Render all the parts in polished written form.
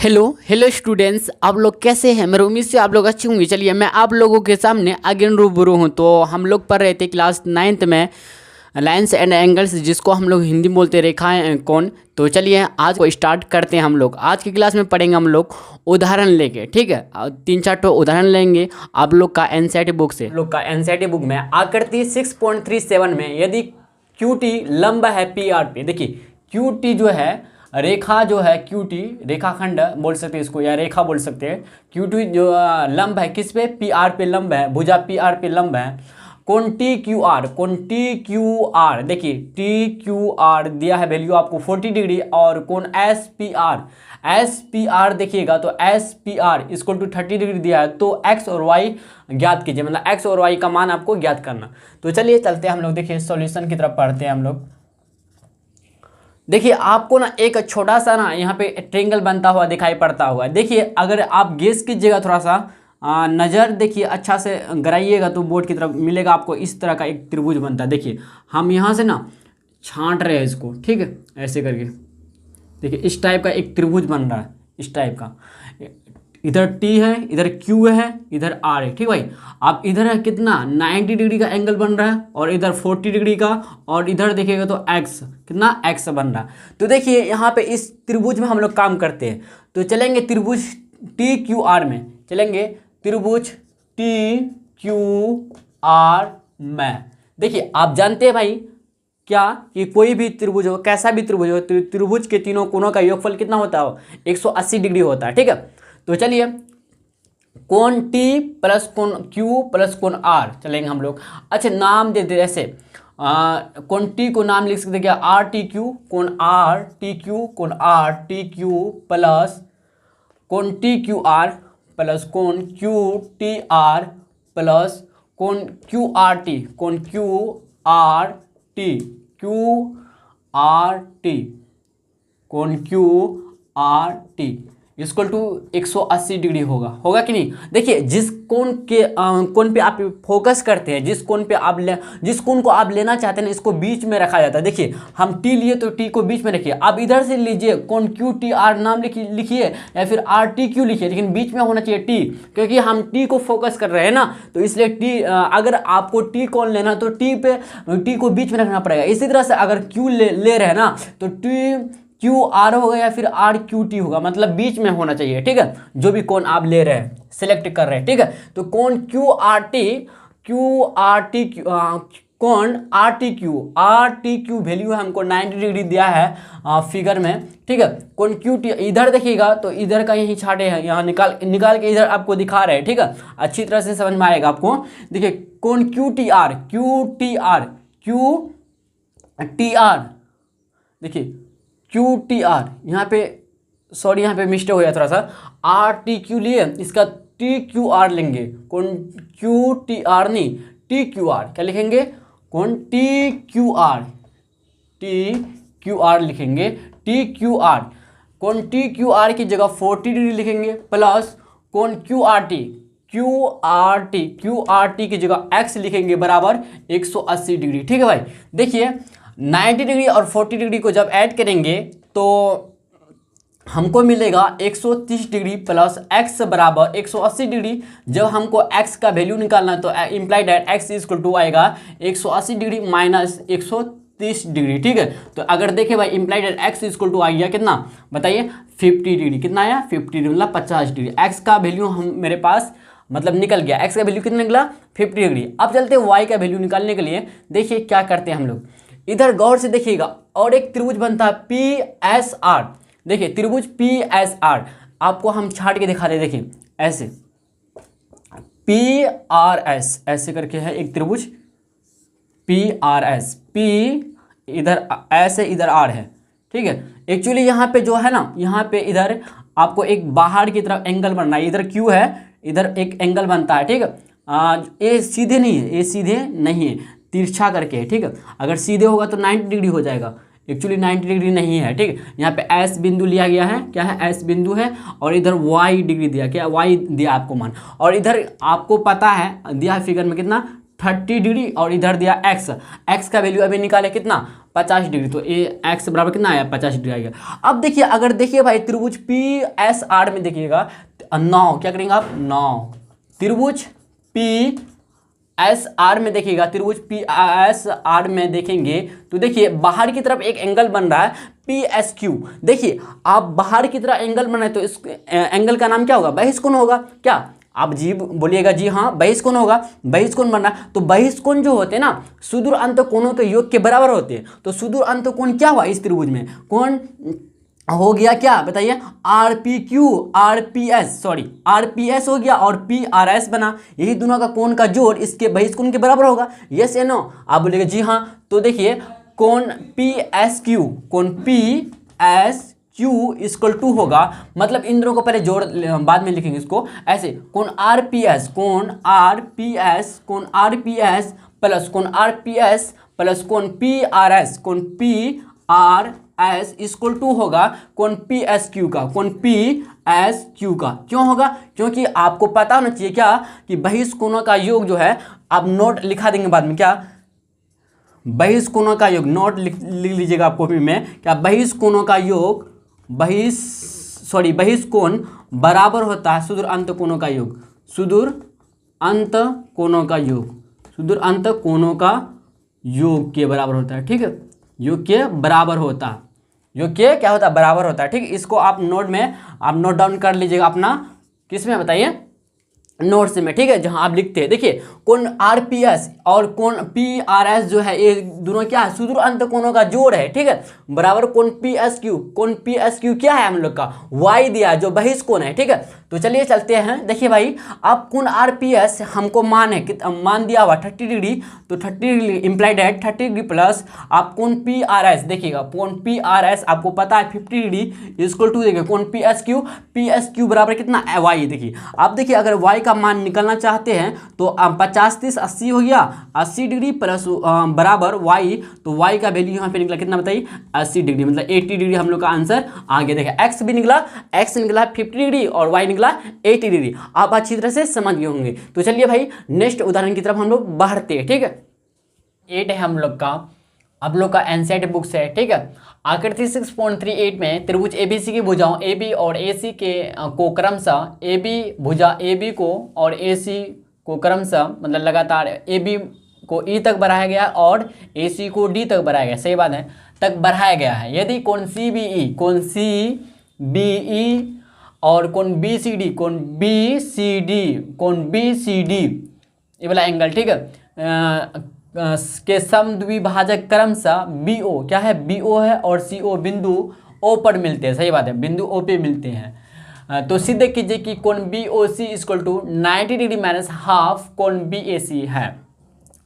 Hello hello students, आप लोग कैसे हैं। मेरी उम्मीद से आप लोग अच्छे होंगे। चलिए मैं आप लोगों के सामने अगेन रूबरू हूँ। तो हम लोग पढ़ रहे थे क्लास 9th में लाइन्स एंड एंगल्स, जिसको हम लोग हिंदी में बोलते रेखाएं कोण। तो चलिए आज को स्टार्ट करते हैं। हम लोग आज की क्लास में पढ़ेंगे हम लोग उदाहरण लेके, ठीक है। 3-4 तो उदाहरण लेंगे आप लोग का एनसीईआरटी बुक से। लोग का एनसीईआरटी बुक में आकृति 6.37 में यदि QT लंब है PR पे, देखिए QT जो है रेखा जो है QT रेखाखंड बोल सकते हैं इसको, या रेखा बोल सकते हैं। QT जो लंब है किस पे, PR पे लंब है, भुजा PR पे लंब है। कोण TQR देखिए TQR दिया है वैल्यू आपको 40 डिग्री, और कोण SPR देखिएगा तो SPR इक्वल टू 30 डिग्री दिया है। तो X और Y ज्ञात कीजिए, मतलब X और Y का मान आपको ज्ञात करना। तो चलिए चलते हैं हम लोग, देखिए सॉल्यूशन की तरफ पढ़ते हैं हम लोग। देखिए आपको ना एक छोटा सा ना यहाँ पे ट्रायंगल बनता हुआ दिखाई पड़ता हुआ। देखिए अगर आप गेस कीजिएगा थोड़ा सा नज़र देखिए अच्छा से गराइएगा तो बोर्ड की तरफ मिलेगा आपको इस तरह का एक त्रिभुज बनता है। देखिए हम यहाँ से ना छांट रहे हैं इसको, ठीक है, ऐसे करके देखिए इस टाइप का एक त्रिभुज बन रहा है, इस टाइप का। इधर T है, इधर Q है, इधर R है, ठीक भाई। आप इधर है कितना 90 डिग्री का एंगल बन रहा है, और इधर 40 डिग्री का, और इधर देखिएगा तो X कितना X बन रहा है। तो देखिए यहाँ पे इस त्रिभुज में हम लोग काम करते हैं। तो चलेंगे त्रिभुज TQR में, चलेंगे त्रिभुज TQR में। देखिए आप जानते हैं भाई क्या कि कोई भी त्रिभुज हो, कैसा भी त्रिभुज हो, त्रिभुज के तीनों कोणों का योगफल कितना होता है, 180 डिग्री होता है, ठीक है। तो चलिए कोण T प्लस कोण Q प्लस कोण R चलेंगे हम लोग। अच्छा नाम दे दे, ऐसे कोण T को नाम लिख सकते क्या, RTQ, कोण RTQ, कोण RTQ प्लस कोण TQR प्लस कोण QTR प्लस कोण QRT, कोण QRT कोण QRT इक्वल टू 180 डिग्री होगा कि नहीं। देखिए जिस कोण पे आप फोकस करते हैं, जिस कोण को आप लेना चाहते हैं, इसको बीच में रखा जाता है। देखिए हम T लिए तो T को बीच में रखिए। आप इधर से लीजिए कोण QTR नाम लिखिए या फिर RTQ लिखिए, लेकिन बीच में होना चाहिए T, क्योंकि हम T को फोकस कर रहे हैं ना। तो इसलिए T अगर आपको T कोण लेना तो T को बीच में रखना पड़ेगा। इसी तरह से अगर Q ले रहे हैं ना तो TQR होगा या फिर RQT होगा, मतलब बीच में होना चाहिए, ठीक है। जो भी कोण आप ले रहे हैं, सिलेक्ट कर रहे हैं, ठीक है। तो कोण कोण RTQ वैल्यू हमको 90 डिग्री दिया है फिगर में, ठीक है। कोण QT इधर देखिएगा तो इधर का यही छाटे हैं, यहाँ निकाल के इधर आपको दिखा रहे हैं, ठीक है। अच्छी तरह से समझ में आएगा आपको। देखिए कोण QTR देखिए QTR यहाँ पे सॉरी, यहाँ पे मिस्टेक हो गया थोड़ा सा। RTQ लिए, इसका TQR लेंगे। कोण QTR नहीं TQR, क्या लिखेंगे, कोण TQR लिखेंगे। TQR कोण TQR की जगह 40 डिग्री लिखेंगे, प्लस कोण QRT की जगह X लिखेंगे बराबर 180 डिग्री, ठीक है भाई। देखिए 90 डिग्री और 40 डिग्री को जब ऐड करेंगे तो हमको मिलेगा 130 डिग्री प्लस X बराबर 180 डिग्री। जब हमको X का वैल्यू निकालना तो इम्प्लाइड है X इक्वल टू आएगा 180 डिग्री माइनस 130 डिग्री, ठीक है। तो अगर देखें भाई इम्प्लाइड है X इक्वल टू आ गया कितना बताइए, 50 डिग्री। कितना आया 50 डिग्री, मतलब 50 डिग्री। X का वैल्यू मेरे पास मतलब निकल गया। X का वैल्यू कितना निकला 50 डिग्री। अब चलते हैं Y का वैल्यू निकालने के लिए। देखिए क्या करते हैं हम लोग, इधर गौर से देखिएगा और एक त्रिभुज बनता है PSR। देखिए त्रिभुज PSR आपको हम छाट के दिखा दे, देखिए ऐसे PRS ऐसे करके है एक त्रिभुज PRS, P इधर S है, इधर R है, ठीक है। एक्चुअली यहाँ पे जो है ना, यहाँ पे इधर आपको एक बाहर की तरफ एंगल बनना है। इधर Q है, इधर एक एंगल बनता है, ठीक है। ये सीधे नहीं है, ये सीधे नहीं है, तिरछा करके है, ठीक है। अगर सीधे होगा तो 90 डिग्री हो जाएगा, एक्चुअली 90 डिग्री नहीं है, ठीक है। यहाँ पे S बिंदु लिया गया है, क्या है S बिंदु है, और इधर Y डिग्री दिया, क्या Y दिया आपको मान, और इधर आपको पता है दिया है फिगर में कितना 30 डिग्री, और इधर दिया X का वैल्यू अभी निकाले कितना 50 डिग्री, तो ए एक्स बराबर कितना आया 50 डिग्री आएगा। अब देखिए अगर देखिए भाई त्रिभुज पी एस आर में देखिएगा 9, क्या करेंगे आप 9, त्रिभुज पी एस आर में देखिएगा, त्रिभुज पी एस आर में देखेंगे तो देखिए बाहर की तरफ एक एंगल बन रहा है पी एस क्यू। देखिए आप बाहर की तरफ एंगल बना है तो इस एंगल का नाम क्या होगा, बहिष्कोण होगा। क्या आप जी बोलिएगा, जी हाँ बहिष्कोण होगा, बहिष्कोण बनना। तो बहिष्कोण जो होते हैं ना सुदूर अंतःकोणों के योग के बराबर होते हैं। तो सुदूर अंतःकोण क्या हुआ इस त्रिभुज में, कौन हो गया क्या बताइए, R P Q R P S, sorry R P S हो गया और पी आर एस बना। यही दोनों का कोण का जोड़ इसके बहिष्कोण के बराबर होगा, यस या नो, आप बोलिएगा जी हाँ। तो देखिए कोण पी एस क्यू, कोण P S Q equal to होगा, मतलब इन दोनों को पहले जोड़ बाद में लिखेंगे इसको ऐसे, कोण आर पी एस, कोण आर पी एस, कोण आर पी एस प्लस कोण आर पी एस प्लस कोण पी आर एस, कोण P R S equal to होगा कोण पी एस क्यू का, कोण पी एस क्यू का। क्यों होगा, क्योंकि आपको पता होना चाहिए क्या कि बहिष्कोणों का योग जो है, आप नोट लिखा देंगे बाद में, क्या बहिष्कोणों का योग, नोट लिख लीजिएगा आप कॉपी में, क्या बहिष्कोणों का योग बहिष्कोण बराबर होता है सुदूर अंतःकोणों का योग, सुदूर अंतःकोणों का योग, सुदूर अंतःकोणों का योग के बराबर होता है। ठीक है, योग के बराबर होता है, योग के क्या होता है बराबर होता है। ठीक, इसको आप नोट में आप नोट डाउन कर लीजिएगा अपना, किस में बताइए नोट्स में। ठीक है, जहां आप लिखते हैं देखिए कोण आर पी एस और कोण पी आर एस जो है ये दोनों क्या है सुदूर अंतःकोणों का जोड़ है। ठीक है, बराबर कोण पी एस क्यू, कोण पी एस क्यू क्या है हम लोग का वाई दिया है जो बहिष्कोण है। ठीक है, तो चलिए चलते हैं। देखिए भाई आप कोण आर पी एस हमको मान है कि मान दिया हुआ 30 डिग्री, तो 30 डिग्री इम्प्लाइड है 30 डिग्री प्लस आप कोण पी आर एस देखिएगा, कोण पी आर एस आपको पता है 50 डिग्री इक्वल टू देखिए कोण पी एस क्यू बराबर कितना वाई। देखिए आप देखिए अगर वाई का मान निकलना चाहते हैं तो 50 30 80 हो गया, 80 डिग्री प्लस बराबर वाई, तो वाई का वैल्यू यहाँ पे निकला कितना बताइए 80 डिग्री, मतलब 80 डिग्री हम लोग का आंसर आ गया। देखिए एक्स भी निकला, एक्स निकला 50 डिग्री और वाई निकला 80 डिग्री। आप अच्छी तरह से समझ गए होंगे। तो चलिए भाई नेक्स्ट उदाहरण की तरफ हम लोग बढ़ते हैं। ठीक है, 8 है हम लोग का, आप लोग का एनसीईआरटी बुक से है। ठीक है, आकृति 6.38 में त्रिभुज एबीसी की भुजाओं AB और AC के को क्रमशः AB भुजा AB को और AC को क्रमशः मतलब लगातार AB को E तक बढ़ाया गया और AC को D तक बढ़ाया गया, सही बात है, तक बढ़ाया गया है। यदि कोण CBE, कोण CBE और कोण BCD, कोण BCD, कोण BCD ये वाला एंगल, ठीक है, के समद्विभाजक क्रमशः BO क्या है, BO है और CO बिंदु O पर मिलते हैं, सही बात है, बिंदु O पे मिलते हैं। तो सिद्ध कीजिए कि कोण BOC equal to 90 degree minus half कोण BAC है।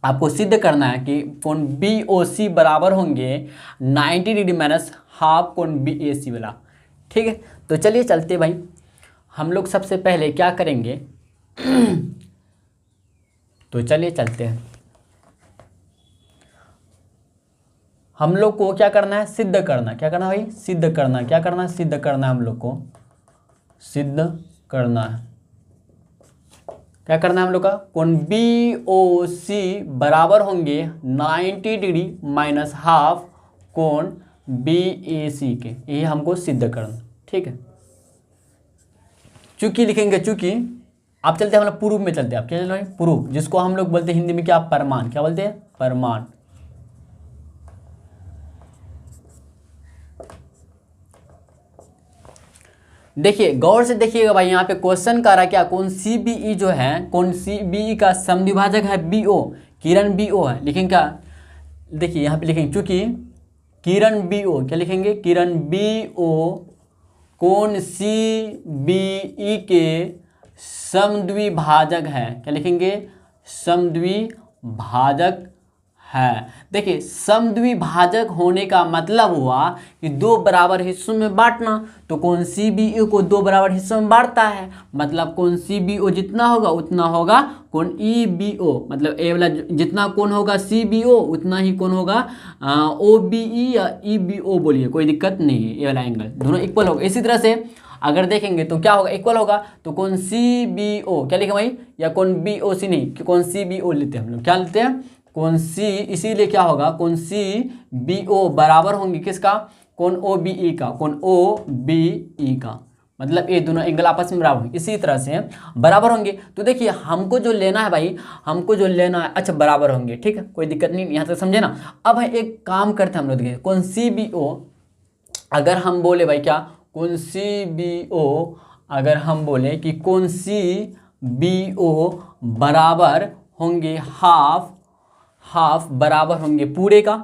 आपको सिद्ध करना है कि कोण BOC बराबर होंगे 90 डिग्री माइनस हाफ कोण BAC वाला। ठीक है, तो चलिए चलते भाई, हम लोग सबसे पहले क्या करेंगे तो चलिए चलते हैं। हम लोग को क्या करना है, सिद्ध करना, क्या करना भाई, सिद्ध करना, क्या करना है, सिद्ध करना है, हम लोग को सिद्ध करना है। क्या करना है हम लोग का, कोण BOC बराबर होंगे 90 डिग्री माइनस हाफ कोण BAC के, ये हमको सिद्ध करना। ठीक है, चूंकि लिखेंगे, चूंकि आप चलते हैं हम लोग प्रूफ में चलते हैं। आप क्या चल रहे हैं, प्रूफ, जिसको हम लोग बोलते हैं हिंदी में क्या, प्रमाण, क्या बोलते हैं, प्रमाण। देखिए गौर से देखिएगा भाई, यहाँ पे क्वेश्चन कर रहा है क्या, कोण CBE जो है, कोण CBE का समद्विभाजक है BO, किरण BO है। लिखेंगे क्या, देखिए यहाँ पे लिखेंगे चूंकि किरण BO, क्या लिखेंगे, किरण BO कोण CBE के समद्विभाजक है, क्या लिखेंगे, समद्विभाजक है। देखिए समद्विभाजक होने का मतलब हुआ कि दो बराबर हिस्सों में बांटना, तो कोण CBO को दो बराबर हिस्सों में बांटता है, मतलब कोण CBO जितना होगा उतना होगा कोण EBO, मतलब ए वाला जितना कोण होगा CBO उतना ही कोण होगा OBE या EBO, बोलिए कोई दिक्कत नहीं है, ये वाला एंगल दोनों इक्वल होगा। इसी तरह से अगर देखेंगे तो क्या होगा, इक्वल होगा, तो कोण CBO क्या लिखे भाई, या कोण BOC नहीं, कोण CBO लेते हैं हम लोग, क्या लेते हैं, कोण सी, इसीलिए क्या होगा, कोण सी बी ओ बराबर होंगे किसका, कोण ओ बी ई का, कोण ओ बी ई का, मतलब ये दोनों एंगल आपस में बराबर होंगे, इसी तरह से बराबर होंगे। तो देखिए हमको जो लेना है भाई, हमको जो लेना है, अच्छा बराबर होंगे, ठीक है, कोई दिक्कत नहीं, यहाँ तक समझे ना। अब एक काम करते हैं हम लोग, देखिए कोण सी बी ओ, अगर हम बोले भाई क्या, कोण सी बी ओ, अगर हम बोले कि कोण सी बी ओ बराबर होंगे हाफ बराबर होंगे पूरे का,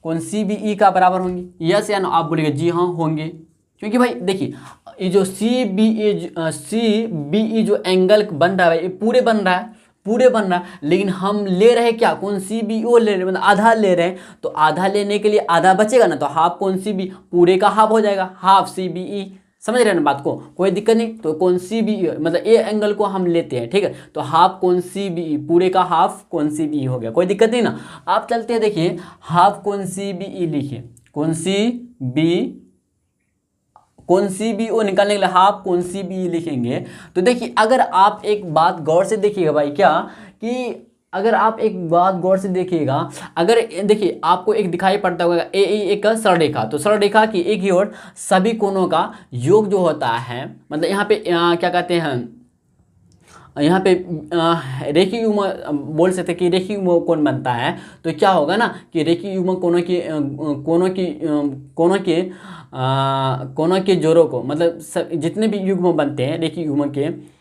कोण सी बी ई का बराबर होंगे, यस या नो, आप बोलेंगे जी हाँ होंगे, क्योंकि भाई देखिए ये जो सी बी ई जो एंगल बन रहा है ये पूरे बन रहा है, लेकिन हम ले रहे क्या, कोण सी बी ओ ले रहे हैं, मतलब आधा ले रहे हैं, तो आधा लेने के लिए आधा बचेगा ना, तो हाफ कोण सी बी, पूरे का हाफ हो जाएगा, हाफ सी बी ई, समझ रहे हैं ना बात को, कोई दिक्कत नहीं। तो कोण सी बी ई मतलब ए एंगल को हम लेते हैं, ठीक है, तो हाफ कोण सी बी ई, पूरे का हाफ कोण सी बी ई हो गया, कोई दिक्कत नहीं ना। आप चलते हैं, देखिए हाफ कोण सी बी ई लिखिए, कोण सी बी ओ निकालने के लिए हाफ कोण सी बी ई लिखेंगे। तो देखिए अगर आप एक बात गौर से देखिएगा भाई क्या, कि अगर आप एक बात गौर से देखिएगा, अगर देखिए आपको एक दिखाई पड़ता होगा ए एक सरल रेखा, तो सरल रेखा की एक ही ओर सभी कोणों का योग जो होता है, मतलब यहाँ पे क्या कहते हैं, यहाँ पे रेखीय युग्म बोल सकते हैं कि रेखीय युग्म कोण बनता है, तो क्या होगा ना कि रेखीय युग्म कोणों के जोड़ों को, मतलब जितने भी युग्म बनते हैं रेखीय युग्म के,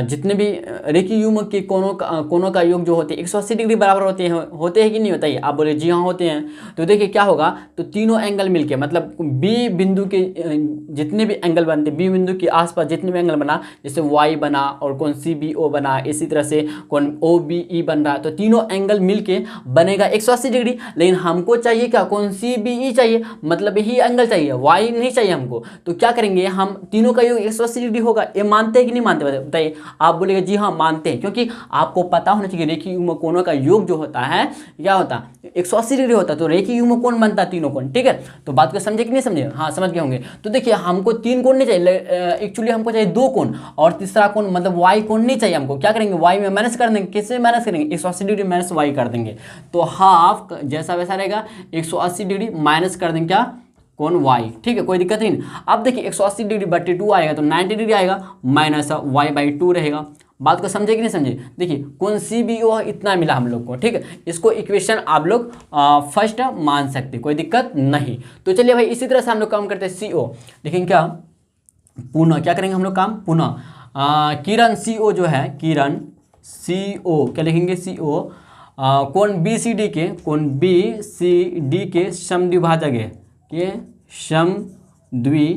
जितने भी रेखीय युग्म के कोणों का योग जो होते हैं 180 डिग्री बराबर होते हैं कि नहीं होता है, आप बोले जी हाँ होते हैं। तो देखिए क्या होगा, तो तीनों एंगल मिलके, मतलब बी बिंदु के जितने भी एंगल बनते हैं, बी बिंदु के आसपास जितने भी एंगल बना, जैसे वाई बना और कोण सी बी ओ बना, इसी तरह से कोण ओ बी ई बन रहा है, तो तीनों एंगल मिलके बनेगा 180 डिग्री। लेकिन हमको चाहिए क्या, कोण सी बी ई चाहिए, मतलब यही एंगल चाहिए, वाई नहीं चाहिए हमको। तो क्या करेंगे, हम तीनों का योग 180 डिग्री होगा। ये मानते हैं कि नहीं मानते, बताइए। आप बोलेगा जी हाँ मानते हैं, क्योंकि आपको पता होना चाहिए रेखीय युग्म कोणों का योग जो होता है क्या होता है, 180 डिग्री होता है, तो रेखीय युग्म कोण बनता है तीनों कोण, ठीक है। तो बात को समझे कि नहीं समझे, हाँ समझ गए होंगे। तो देखिए हमको 3 कोण नहीं चाहिए, एक्चुअली हमको चाहिए 2 कोण, और तीसरा कोण मतलब वाई कोण नहीं चाहिए हमको। क्या करेंगे, वाई में माइनस कर देंगे, किससे माइनस करेंगे, 180 डिग्री माइनस वाई कर देंगे, तो हाफ जैसा वैसा रहेगा, 180 डिग्री माइनस कर देंगे क्या, कोण वाई, ठीक है, कोई दिक्कत नहीं। अब देखिए 180 डिग्री बटे 2 आएगा तो 90 डिग्री आएगा, माइनस वाई बाई 2 रहेगा। बात को समझे कि नहीं समझे। देखिए कोण सी बी ओ इतना मिला हम लोग को, ठीक है, इसको इक्वेशन आप लोग फर्स्ट मान सकते, कोई दिक्कत नहीं। तो चलिए भाई इसी तरह से हम लोग काम करते हैं सी ओ, लेकिन क्या पुनः क्या करेंगे हम लोग काम, पुनः किरण सी ओ जो है, किरण सी ओ क्या लिखेंगे, सी ओ कोण बी सी डी के, कोण बी सी डी के समद्विभाजक है, ये समद्विभाजक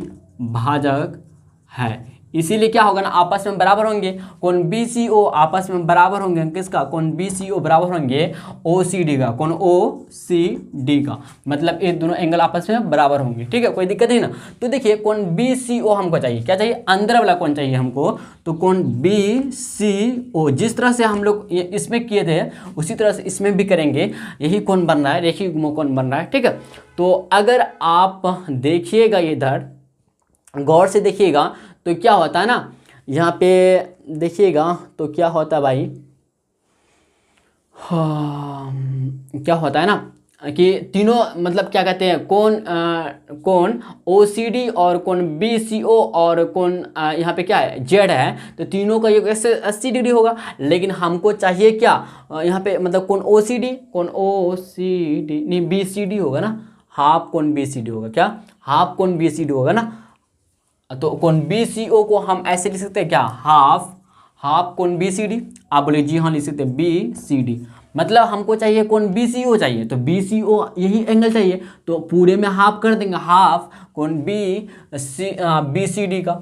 है, इसीलिए क्या होगा ना आपस में बराबर होंगे। कोण बी सी ओ आपस में बराबर होंगे किसका, कोण बी सी ओ बराबर होंगे ओ सी डी का, कोण ओ सी डी का, मतलब ये दोनों एंगल आपस में बराबर होंगे, ठीक है, कोई दिक्कत नहीं ना। तो देखिए कोण बी सी ओ हमको चाहिए, क्या चाहिए, अंदर वाला कोण चाहिए हमको। तो कोण बी सी ओ जिस तरह से हम लोग इसमें किए थे उसी तरह से इसमें भी करेंगे, यही कोण बन रहा है, रेखीय युग्म कोण बन रहा है, ठीक है। तो अगर आप देखिएगा इधर गौर से देखिएगा तो क्या होता है ना, यहाँ पे देखिएगा तो क्या होता है भाई, क्या होता है ना कि तीनों मतलब क्या कहते हैं, कोण ओ सी डी और कोण बी सी ओ और कोण यहाँ पे क्या है जेड है, तो तीनों का योग 180 डिग्री होगा। लेकिन हमको चाहिए क्या, यहाँ पे मतलब कोण ओ सी डी, कोण ओ सी डी नहीं बी सी डी होगा ना, हाफ कोण बी सी डी होगा, क्या हाफ कोण बी सी डी होगा ना। तो कोण बी सी ओ को हम ऐसे लिख सकते हैं क्या, हाफ कोण बी सी डी, आप बोले जी हाँ लिख सकते हैं बी सी डी, मतलब हमको चाहिए कोण बी सी ओ चाहिए, तो बी सी ओ यही एंगल चाहिए, तो पूरे में हाफ कर देंगे, हाफ कोण बी सी डी का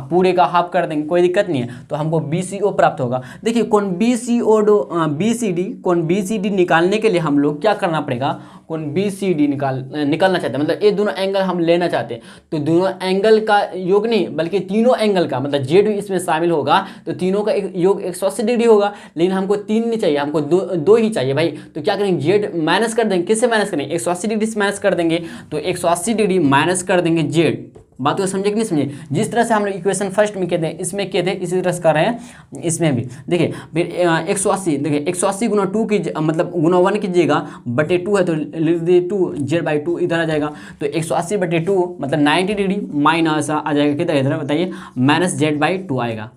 पूरे का हाफ कर देंगे, कोई दिक्कत नहीं है। तो हमको बी सी ओ प्राप्त होगा। देखिए कोण B C O B C D, कोण बी सी डी निकालने के लिए हम लोग क्या करना पड़ेगा, कोण बी सी डी निकालना चाहते हैं, मतलब ये दोनों एंगल हम लेना चाहते हैं। तो दोनों एंगल का योग नहीं बल्कि तीनों एंगल का, मतलब जेड भी इसमें शामिल होगा, तो तीनों का योग 180 डिग्री होगा। लेकिन हमको 3 नहीं चाहिए, हमको दो ही चाहिए भाई। तो क्या करेंगे, जेड माइनस कर देंगे, किससे माइनस करेंगे, 180 डिग्री से माइनस कर देंगे, तो 180 डिग्री माइनस कर देंगे जेड, बात को समझे कि नहीं समझे। जिस तरह से हम लोग इक्वेशन फर्स्ट में कहते हैं इसमें कहते हैं इसी तरह से कर रहे हैं इसमें भी। देखिए फिर 180, देखिए 180 गुना 2 की मतलब गुना 1 कीजिएगा, बटे 2 है तो लिख दीजिए 2 Z/2 इधर आ जाएगा। तो 180 बटे 2 मतलब 90 डिग्री माइनस आ जाएगा कितना इधर बताइए, माइनस Z/2 आएगा।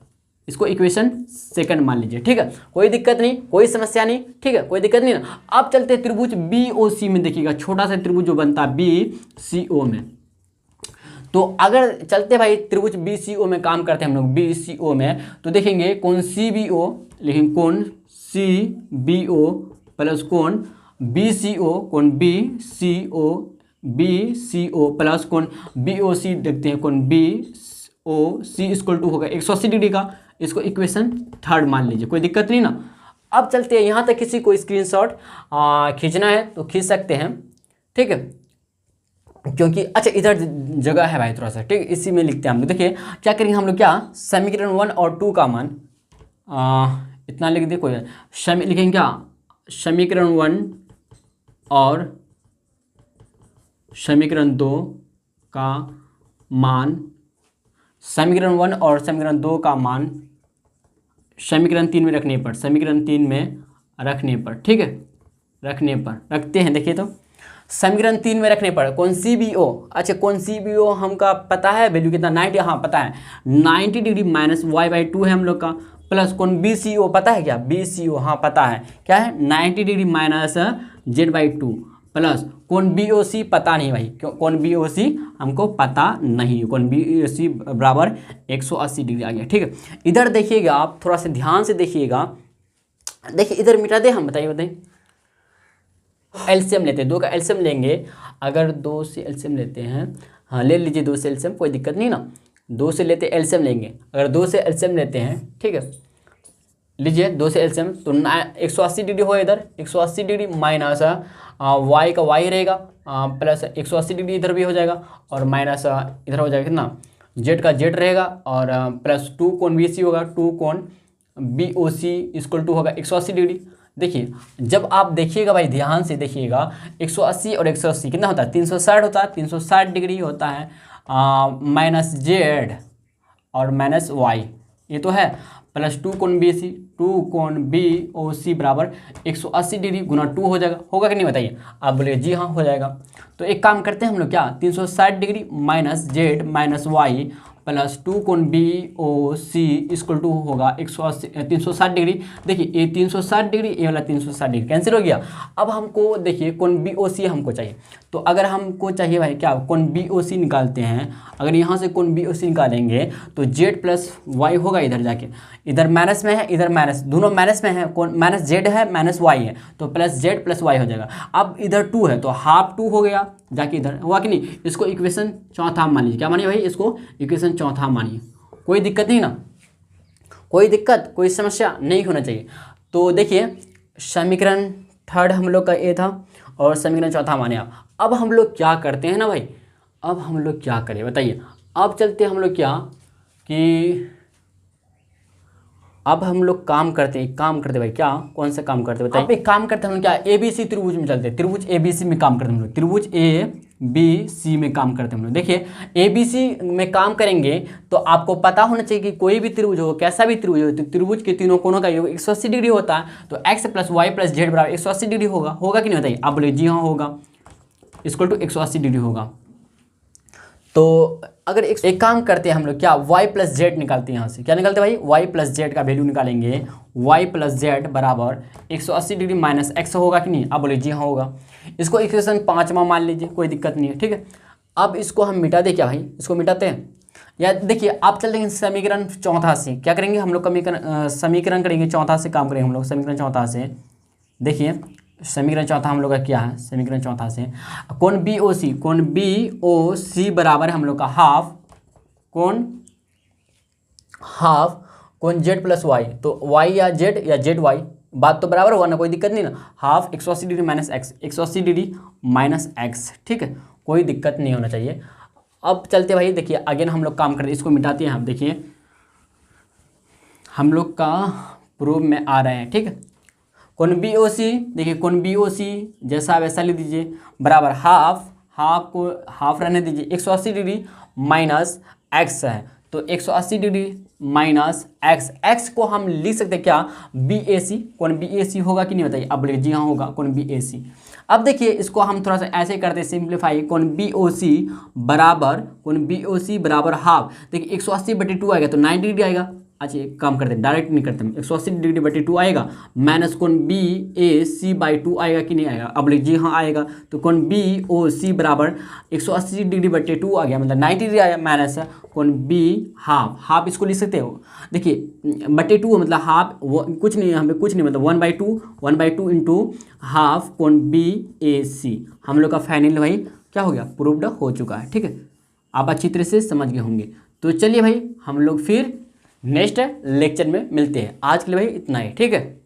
इसको इक्वेशन सेकंड मान लीजिए, ठीक है, कोई दिक्कत नहीं, कोई समस्या नहीं, ठीक है, कोई दिक्कत नहीं ना। अब चलते हैं त्रिभुज BOC में। देखिएगा छोटा सा त्रिभुज जो बनता है BCO में, तो अगर चलते भाई त्रिभुज BCO में काम करते हैं हम लोग BCO में, तो देखेंगे कोण CBO, लेकिन कोण CBO प्लस कोण BCO, कोण BCO प्लस कोण BOC, देखते हैं कोण BOC इक्वल टू होगा 180 डिग्री का। इसको इक्वेशन थर्ड मान लीजिए, कोई दिक्कत नहीं ना। अब चलते हैं यहाँ तक, किसी को स्क्रीनशॉट खींचना है तो खींच सकते हैं, ठीक है, क्योंकि अच्छा इधर जगह है भाई थोड़ा सा, ठीक है, इसी में लिखते हैं हम लोग। देखिए क्या करेंगे हम लोग, क्या समीकरण 1 और 2 का मान इतना लिख दे, कोई लिखेंगे क्या, समीकरण 1 और समीकरण 2 का मान, समीकरण 1 और समीकरण 2 का मान समीकरण 3 में रखने पर, समीकरण 3 में रखने पर, ठीक है, रखने पर रखते हैं। देखिए तो समीकरण 3 में रखने पर कौन CBO, अच्छा कौन CBO हमका पता है वैल्यू कितना 90, हाँ पता है 90 डिग्री माइनस Y/2 है हम लोग का, प्लस कौन BCO पता है क्या, BCO हाँ पता है क्या है 90 डिग्री माइनस Z/2, प्लस कौन BOC पता नहीं भाई, क्यों कौन BOC हमको पता नहीं, कौन BOC बराबर 180 डिग्री आ गया, ठीक है। इधर देखिएगा आप थोड़ा सा ध्यान से देखिएगा, देखिए इधर मिटा दे हम, बताइए एलसीएम लेते हैं, 2 का एलसीएम लेंगे, अगर 2 से एलसीएम लेते हैं, हाँ ले लीजिए 2 से एलसीएम, कोई दिक्कत नहीं ना, 2 से लेते एलसीएम लेंगे, अगर 2 से एलसीएम लेते हैं, ठीक है, लीजिए 2 से एलसीएम तो 180 डिग्री हो, इधर 180 डिग्री माइनस Y का Y रहेगा, प्लस 180 डिग्री इधर भी हो जाएगा, और माइनस इधर हो जाएगा कितना Z का Z रहेगा, और प्लस 2 कोण BC होगा, 2 कोण BOC इक्वल टू होगा 180 डिग्री। देखिए जब आप देखिएगा भाई ध्यान से देखिएगा, 180 और 180 कितना होता है 360 होता है, 360 डिग्री होता है, माइनस Z और माइनस Y ये तो है, प्लस 2 कोण BC, 2 कोण BOC बराबर 180 डिग्री गुना 2 हो जाएगा, होगा कि नहीं बताइए, आप बोलिए जी हाँ हो जाएगा। तो एक काम करते हैं हम लोग, क्या 360 degree minus Z minus Y plus 2 कोण BOC इक्वल टू होगा 360 डिग्री। देखिए ये 360 डिग्री, ये वाला 360 डिग्री कैंसिल हो गया। अब हमको देखिए कोण BOC हमको चाहिए, तो अगर हमको चाहिए भाई क्या कोण BOC निकालते हैं, अगर यहाँ से कोण BOC निकालेंगे तो Z प्लस Y होगा, इधर जाके इधर माइनस में है, इधर माइनस, दोनों माइनस में है, कोण माइनस Z है माइनस Y है, तो प्लस Z प्लस Y हो जाएगा। अब इधर 2 है तो हाफ 2 हो गया, जाके इधर हुआ कि नहीं, इसको इक्वेशन चौथा मान लीजिए, क्या मानिए भाई, इसको इक्वेशन चौथा मानिए, कोई दिक्कत नहीं ना, कोई दिक्कत कोई समस्या नहीं होना चाहिए। तो देखिए समीकरण थर्ड हम लोग का ए था और समीकरण चौथा माने आप। अब हम लोग क्या करते हैं ना भाई, अब हम लोग क्या करें बताइए, अब चलते हैं हम लोग क्या कि अब हम लोग काम करते भाई, क्या कौन सा काम करते बताइए। अब एक काम करते हैं हम लोग, क्या ABC त्रिभुज में चलते हैं, त्रिभुज ABC में काम करते हैं हम लोग, त्रिभुज ABC में काम करते हैं हम लोग। देखिए ABC में काम करेंगे तो आपको पता होना चाहिए कि कोई भी त्रिभुज हो, कैसा भी त्रिभुज हो, तो त्रिभुज के तीनों कोणों का योग 180 डिग्री होता है, तो x plus y plus z बराबर 180 डिग्री होगा कि नहीं बताइए, आप बोलिए जी हाँ होगा, इक्वल टू 180 डिग्री होगा। तो अगर एक काम करते हैं हम लोग, क्या y प्लस जेड निकालते हैं, यहाँ से क्या निकालते हैं भाई, y प्लस जेड का वैल्यू निकालेंगे, y प्लस जेड बराबर 180 डिग्री माइनस x होगा कि नहीं, आप बोलिए जी हाँ होगा। इसको इक्वेशन 5वां मान लीजिए, कोई दिक्कत नहीं है, ठीक है। अब इसको हम मिटा दें क्या भाई, इसको मिटाते हैं, या देखिए आप चल देंगे समीकरण चौथा से, क्या करेंगे हम लोग समीकरण करेंगे चौथा से काम करेंगे हम लोग, समीकरण चौथा से। देखिए समीकरण चौथा हम लोग का क्या है, समीकरण चौथा से कोण BOC बराबर हम लोग का हाफ कोण Z प्लस Y, तो Y या Z या ZY बात तो बराबर होगा ना, कोई दिक्कत नहीं ना, half 180 degree minus x, 180 degree minus x, ठीक है, कोई दिक्कत नहीं होना चाहिए। अब चलते भाई, देखिए अगेन हम लोग काम करते हैं, इसको मिटाते हैं हम, देखिए हम लोग का प्रूफ में आ रहे हैं, ठीक है। कोण BOC, देखिए कोण BOC जैसा वैसा लिख दीजिए, बराबर हाफ को हाफ रहने दीजिए, 180 डिग्री माइनस एक्स है, तो 180 डिग्री माइनस एक्स, एक्स को हम लिख सकते हैं क्या, बी ए सी। कौन बी ए सी होगा कि नहीं बताइए, अब बोलिए जी हाँ होगा, कौन बी ए सी। अब देखिए इसको हम थोड़ा सा ऐसे करते हैं सिंप्लीफाई, कौन बी ओ सी बराबर हाफ। देखिए 180/2 आएगा तो 90 डिग्री आएगा। अच्छा एक काम करते हैं, डायरेक्ट नहीं करते हम, 180 डिग्री 2 आएगा माइनस कौन बी ए सी बाई 2 आएगा कि नहीं आएगा, अब बोलिए जी हाँ आएगा। तो कौन बी ओ सी बराबर 180 डिग्री 2 आ गया, मतलब 90 डिग्री आया, माइनस कौन बी हाफ इसको लिख सकते हो। देखिए /2 मतलब हाफ, कुछ नहीं हमें कुछ नहीं मतलब 1/2 इंटू हाफ कौन बी ए सी। हम लोग का फाइनल भाई क्या हो गया, प्रूव्ड हो चुका है। ठीक है, आप अच्छी तरह से समझ गए होंगे। तो चलिए भाई हम लोग फिर नेक्स्ट लेक्चर में मिलते हैं। आज के लिए भाई इतना ही, ठीक है।